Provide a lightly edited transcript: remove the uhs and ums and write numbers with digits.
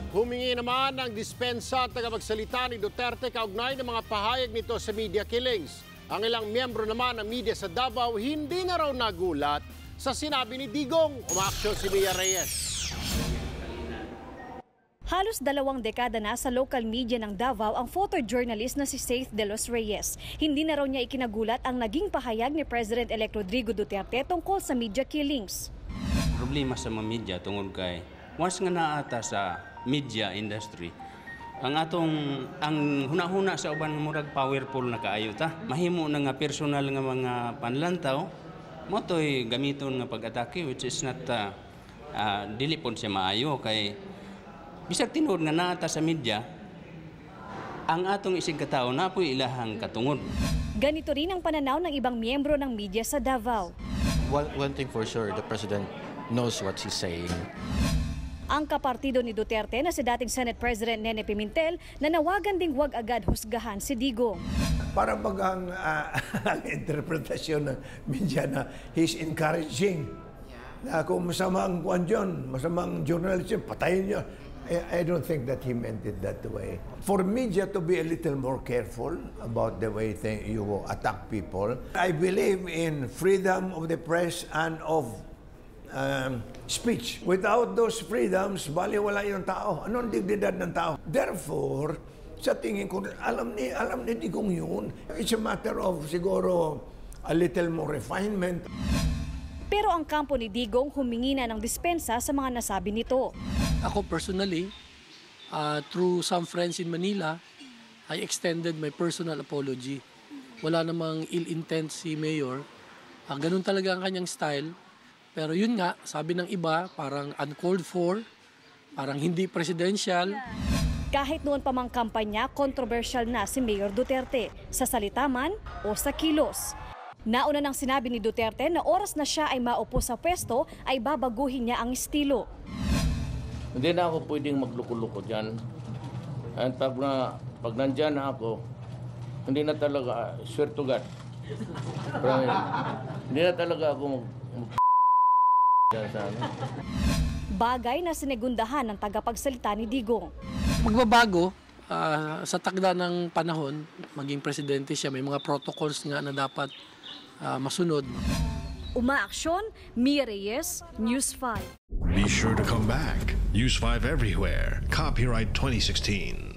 Humingi naman ng dispensa at tagapagsalita ni Duterte kaugnay ng mga pahayag nito sa media killings. Ang ilang miyembro naman ng media sa Davao hindi na raw nagulat sa sinabi ni Digong. Umaaksyon si Mia Reyes. Halos 2 dekada na sa local media ng Davao ang photojournalist na si Seth De Los Reyes. Hindi na raw niya ikinagulat ang naging pahayag ni President-elect Rodrigo Duterte tungkol sa media killings. Problema sa mga media tungod kay once nga naata sa media industry, ang hunahuna sa uban murag powerful na kaayo ta. Mahimo na nga personal nga mga panlantaw, mo to'y gamiton nga pag-atake which is not dili pon siya maayo kay bisag tinuod nga naata sa media, ang atong isig katao na po'y ilahang katungod. Ganito rin ang pananaw ng ibang miyembro ng media sa Davao. One thing for sure, the president knows what he's saying. Ang kapartido ni Duterte na si dating Senate President Nene Pimentel nanawagan ding huwag agad husgahan si Digong. Para ang interpretasyon ng media na he's encouraging na kung masamang kuwan dyan, masamang journalism, patayin niya. I don't think that he meant it that way. For media to be a little more careful about the way you attack people. I believe in freedom of the press and of speech. Without those freedoms, baliwala yung tao. Anong dignidad ng tao? Therefore, sa tingin ko, alam ni Digong yun. It's a matter of siguro a little more refinement. Pero ang kampo ni Digong humingi na ng dispensa sa mga nasabi nito. Ako personally, through some friends in Manila, I extended my personal apology. Wala namang ill intent si Mayor. Ganun talaga ang kanyang style. Pero yun nga, sabi ng iba, parang uncalled for, parang hindi presidential. Kahit noon pa mang kampanya, kontrobersyal na si Mayor Duterte, sa salita man o sa kilos. Nauna nang sinabi ni Duterte na oras na siya ay maupo sa pwesto, ay babaguhin niya ang estilo. Hindi na ako pwedeng magluko-luko dyan. At pag nandyan na ako, hindi na talaga, swear to God. Hindi na talaga ako Bagay na sinegundahan ng tagapagsalita ni Digong. Magbabago sa takda ng panahon, maging presidente siya, may mga protocols nga na dapat masunod. Umaaksyon, Mia Reyes, News 5. Be sure to come back. News 5 everywhere. Copyright 2016.